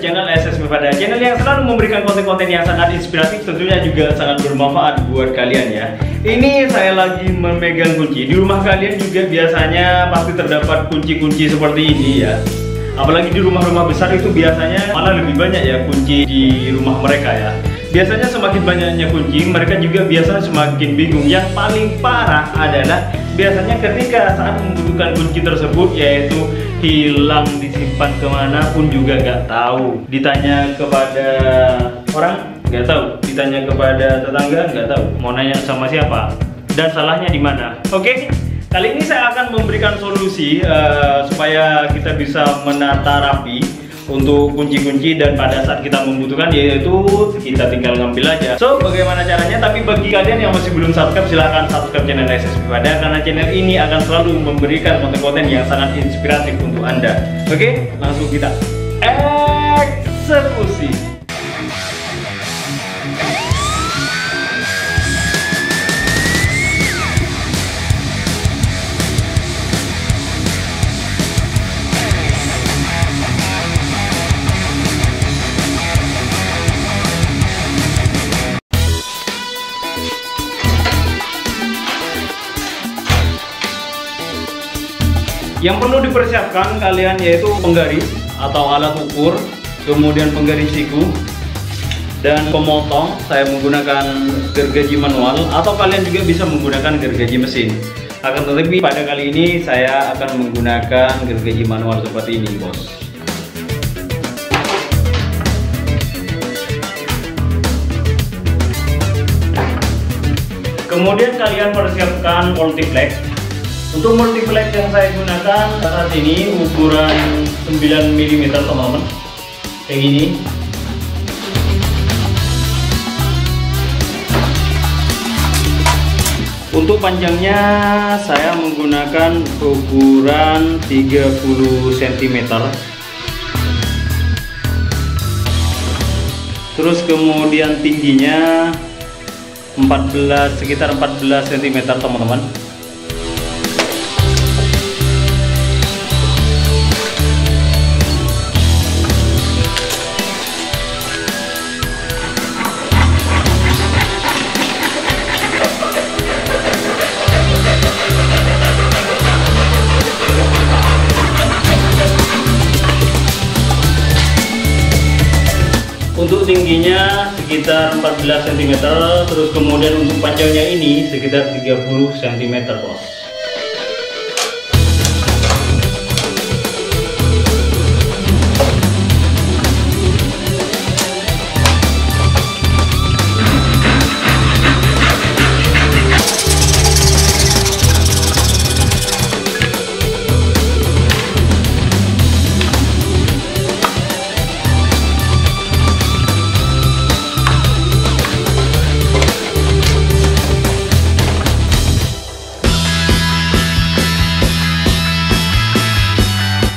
channel SS Mivada, channel yang selalu memberikan konten-konten yang sangat inspiratif, tentunya juga sangat bermanfaat buat kalian ya. Ini saya lagi memegang kunci. Di rumah kalian juga biasanya pasti terdapat kunci-kunci seperti ini ya. Apalagi di rumah-rumah besar itu biasanya malah lebih banyak ya kunci di rumah mereka ya. Biasanya semakin banyaknya kunci, mereka juga biasanya semakin bingung. Yang paling parah adalah biasanya ketika saat membutuhkan kunci tersebut, yaitu hilang, disimpan kemana pun juga nggak tahu. Ditanya kepada orang, nggak tahu. Ditanya kepada tetangga, nggak tahu. Mau nanya sama siapa dan salahnya di mana. Oke, kali ini saya akan memberikan solusi supaya kita bisa menata rapi untuk kunci-kunci, dan pada saat kita membutuhkan yaitu kita tinggal ngambil aja. So, bagaimana caranya? Tapi bagi kalian yang masih belum subscribe, silahkan subscribe channel SS Mivada, karena channel ini akan selalu memberikan konten-konten yang sangat inspiratif untuk Anda. Oke, langsung kita eksekusi. Yang perlu dipersiapkan kalian yaitu penggaris atau alat ukur, kemudian penggaris siku, dan pemotong. Saya menggunakan gergaji manual atau kalian juga bisa menggunakan gergaji mesin. Akan tetapi pada kali ini saya akan menggunakan gergaji manual seperti ini, bos. Kemudian kalian persiapkan multiplex. Untuk multiplex yang saya gunakan saat ini ukuran 9 mm teman-teman, kayak gini. Untuk panjangnya saya menggunakan ukuran 30 cm. Terus kemudian tingginya sekitar 14 cm teman-teman. Untuk tingginya sekitar 14 cm, terus kemudian untuk panjangnya ini sekitar 30 cm, bos.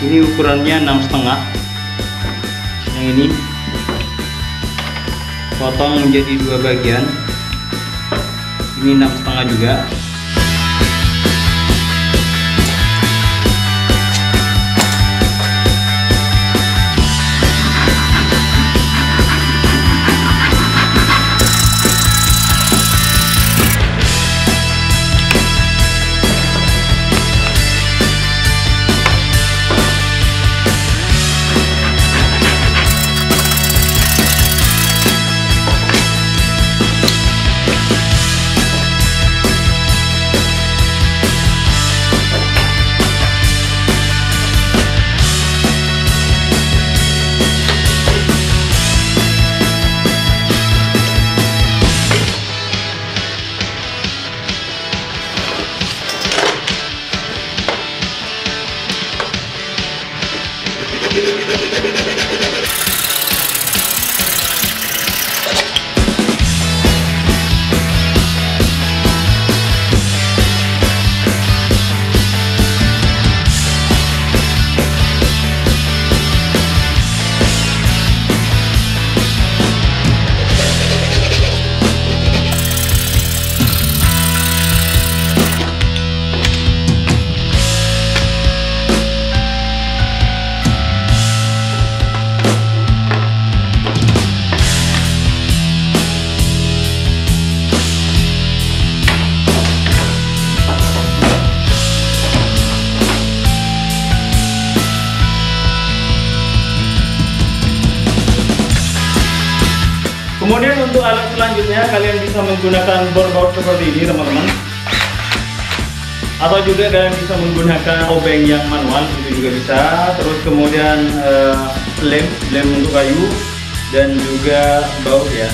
Ini ukurannya 6,5. Yang ini potong menjadi 2 bagian. Ini 6,5 juga. Kemudian untuk alat selanjutnya kalian bisa menggunakan bor baut seperti ini teman-teman, atau juga kalian bisa menggunakan obeng yang manual, itu juga bisa. Terus kemudian lem untuk kayu dan juga baut ya.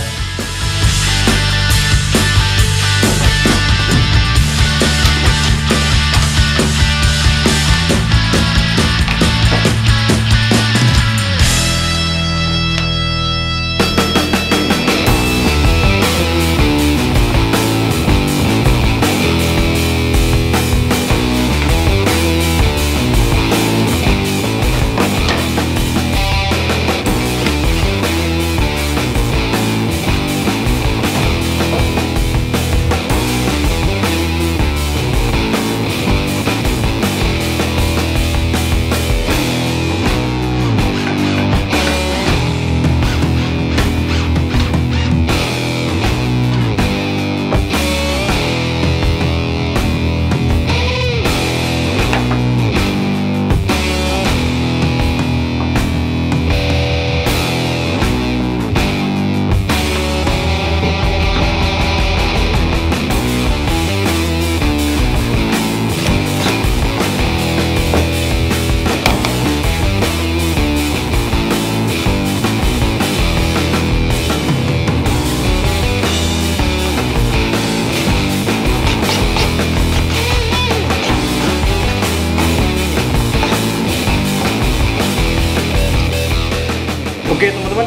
Oke teman-teman,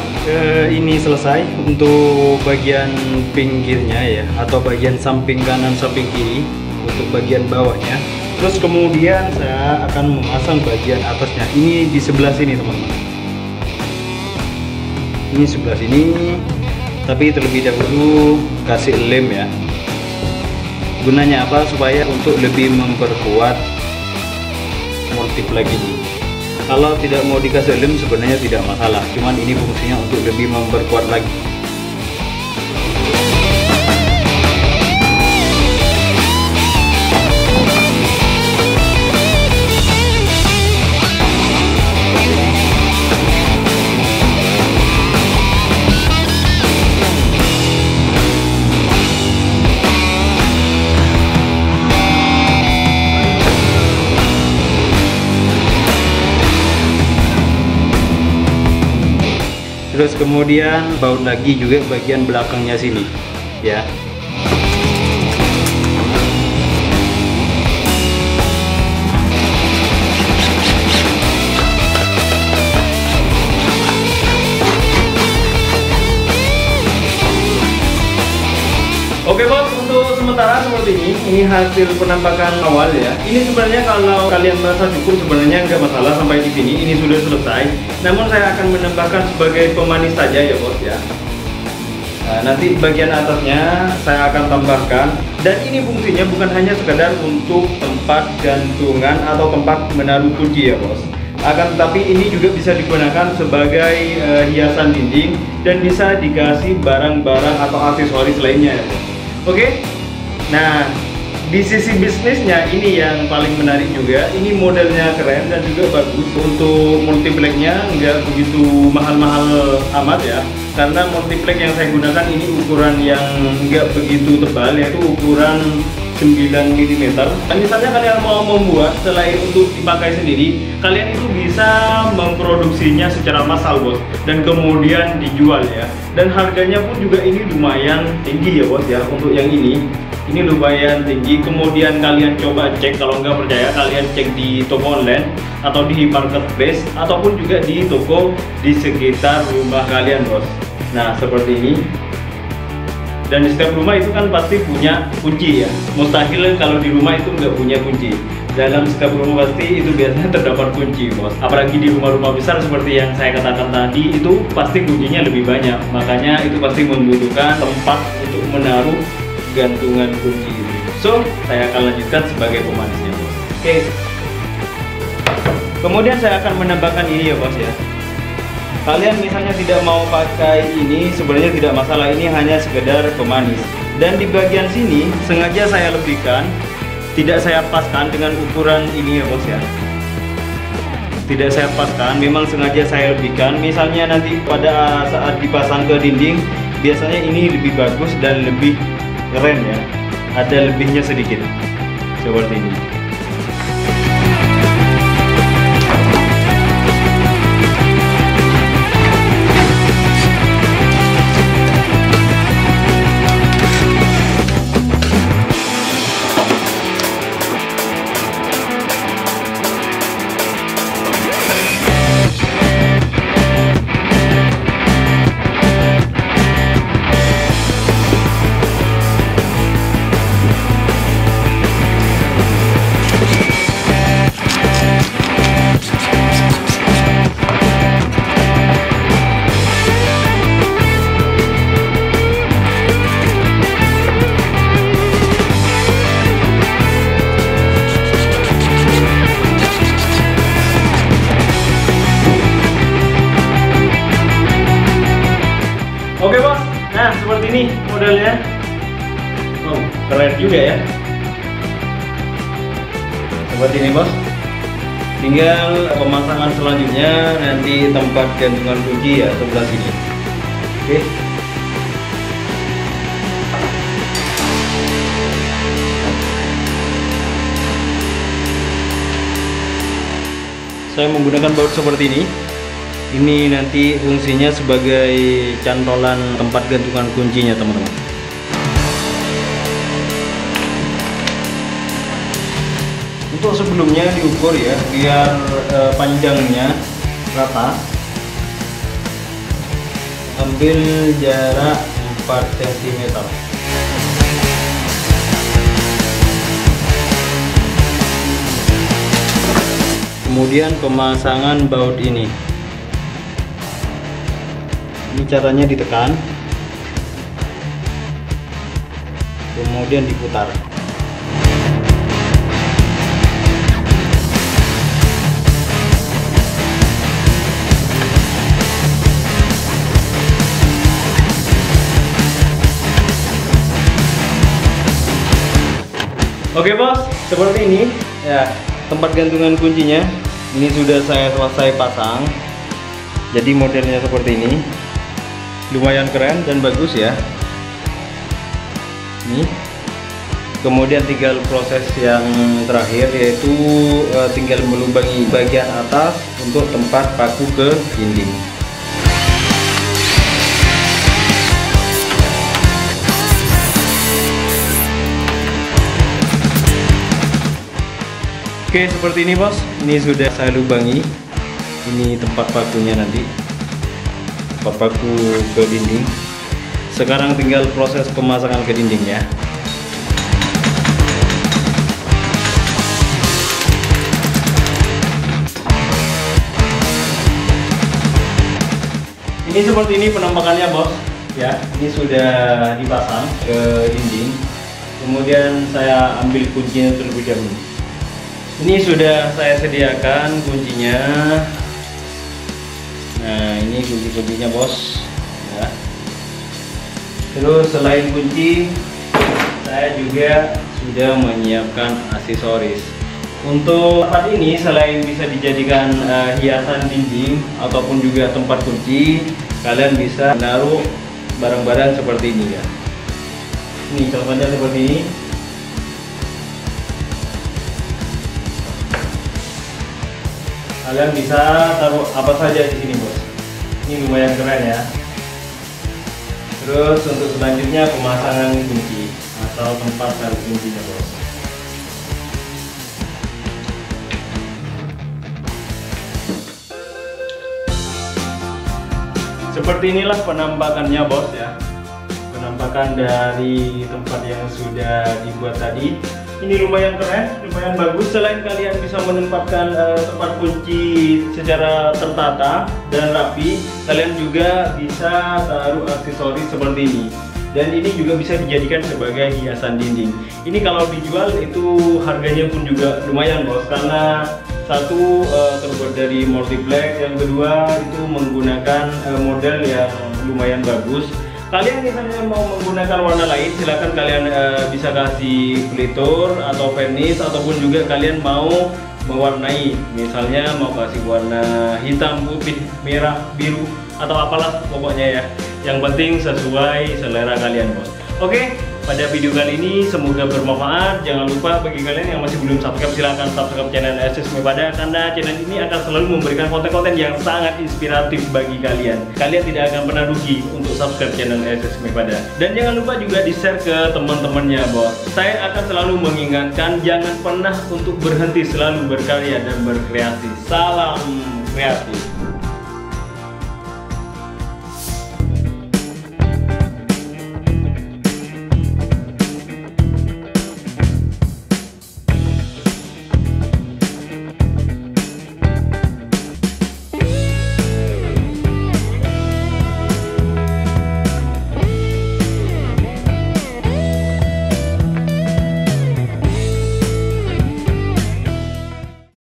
ini selesai untuk bagian pinggirnya ya, atau bagian samping kanan samping kiri untuk bagian bawahnya. Terus kemudian saya akan memasang bagian atasnya. Ini di sebelah sini teman-teman. Ini sebelah sini, tapi terlebih dahulu kasih lem ya. Gunanya apa? Supaya untuk lebih memperkuat multiplex ini. Kalau tidak mau dikasih lem sebenarnya tidak masalah, cuman ini fungsinya untuk lebih memperkuat lagi. Terus kemudian baut lagi juga bagian belakangnya sini ya. Oke bos, untuk sementara seperti ini hasil penampakan awal ya. Ini sebenarnya kalau kalian merasa cukup sebenarnya nggak masalah sampai di sini. Ini sudah selesai. Namun saya akan menambahkan sebagai pemanis saja ya bos ya. Nah, nanti bagian atasnya saya akan tambahkan. Dan ini fungsinya bukan hanya sekedar untuk tempat gantungan atau tempat menaruh kunci ya bos. Akan tetapi ini juga bisa digunakan sebagai hiasan dinding dan bisa dikasih barang-barang atau aksesoris lainnya ya bos. Oke, nah di sisi bisnisnya ini yang paling menarik juga. Ini modelnya keren dan juga bagus. Untuk multiplexnya nggak begitu mahal-mahal amat ya, karena multiplex yang saya gunakan ini ukuran yang nggak begitu tebal, yaitu ukuran 9 mm. Nah, misalnya kalian mau membuat selain untuk dipakai sendiri, kalian itu bisa memproduksinya secara massal bos, dan kemudian dijual ya. Dan harganya pun juga ini lumayan tinggi ya bos ya. Untuk yang ini lumayan tinggi. Kemudian kalian coba cek, kalau nggak percaya kalian cek di toko online atau di marketplace ataupun juga di toko di sekitar rumah kalian bos. Nah seperti ini. Dan di setiap rumah itu kan pasti punya kunci ya. Mustahil kalau di rumah itu nggak punya kunci. Dalam setiap rumah pasti itu biasanya terdapat kunci bos. Apalagi di rumah-rumah besar seperti yang saya katakan tadi, itu pasti kuncinya lebih banyak. Makanya itu pasti membutuhkan tempat untuk menaruh gantungan kunci ini. So, saya akan lanjutkan sebagai pemanisnya bos. Oke. Kemudian saya akan menambahkan ini ya bos ya. Kalian misalnya tidak mau pakai ini, sebenarnya tidak masalah, ini hanya sekedar pemanis. Dan di bagian sini sengaja saya lebihkan, tidak saya paskan dengan ukuran ini ya bos ya. Tidak saya paskan, memang sengaja saya lebihkan. Misalnya nanti pada saat dipasang ke dinding, biasanya ini lebih bagus dan lebih keren ya, ada lebihnya sedikit seperti ini. Oke bos, nah seperti ini modelnya. Oh, keren juga ya. Seperti ini bos. Tinggal pemasangan selanjutnya nanti tempat gantungan kunci ya sebelah sini. Oke. Saya menggunakan baut seperti ini. Ini nanti fungsinya sebagai cantolan tempat gantungan kuncinya teman-teman. Untuk sebelumnya diukur ya, biar panjangnya rata. Ambil jarak 4 cm. Kemudian pemasangan baut ini. Ini caranya ditekan, kemudian diputar. Oke bos, seperti ini ya tempat gantungan kuncinya. Ini sudah saya selesai pasang. Jadi modelnya seperti ini. Lumayan keren dan bagus ya. Nih. Kemudian tinggal proses yang terakhir, yaitu tinggal melubangi bagian atas untuk tempat paku ke dinding. Oke, seperti ini bos. Ini sudah saya lubangi. Ini tempat pakunya nanti. Paku ke dinding. Sekarang tinggal proses pemasangan ke dindingnya. Ini seperti ini penampakannya bos ya. Ini sudah dipasang ke dinding. Kemudian saya ambil kuncinya terlebih dahulu. Ini sudah saya sediakan kuncinya. Nah, ini kunci-kuncinya bos ya. Terus selain kunci, saya juga sudah menyiapkan aksesoris. Untuk tempat ini selain bisa dijadikan hiasan dinding ataupun juga tempat kunci, kalian bisa menaruh barang-barang seperti ini ya. Ini contohnya seperti ini. Kalian bisa taruh apa saja di sini bos. Ini lumayan keren ya. Terus untuk selanjutnya pemasangan kunci atau tempat taruh kuncinya bos. Seperti inilah penampakannya bos ya. Penampakan dari tempat yang sudah dibuat tadi. Ini lumayan keren, lumayan bagus. Selain kalian bisa menempatkan tempat kunci secara tertata dan rapi, kalian juga bisa taruh aksesoris seperti ini. Dan ini juga bisa dijadikan sebagai hiasan dinding. Ini kalau dijual itu harganya pun juga lumayan bos, karena satu terbuat dari multiplex, yang kedua itu menggunakan model yang lumayan bagus. Kalian misalnya mau menggunakan warna lain, silahkan kalian bisa kasih flitur atau varnish, ataupun juga kalian mau mewarnai, misalnya mau kasih warna hitam, putih, merah, biru, atau apalah pokoknya ya. Yang penting sesuai selera kalian, bos. Oke, pada video kali ini semoga bermanfaat. Jangan lupa bagi kalian yang masih belum subscribe, silahkan subscribe channel SS Mepada, karena channel ini akan selalu memberikan konten-konten yang sangat inspiratif bagi kalian. Kalian tidak akan pernah rugi untuk subscribe channel SS Mepada. Dan jangan lupa juga di-share ke teman-temannya, bos. Saya akan selalu mengingatkan jangan pernah untuk berhenti, selalu berkarya dan berkreasi. Salam kreatif.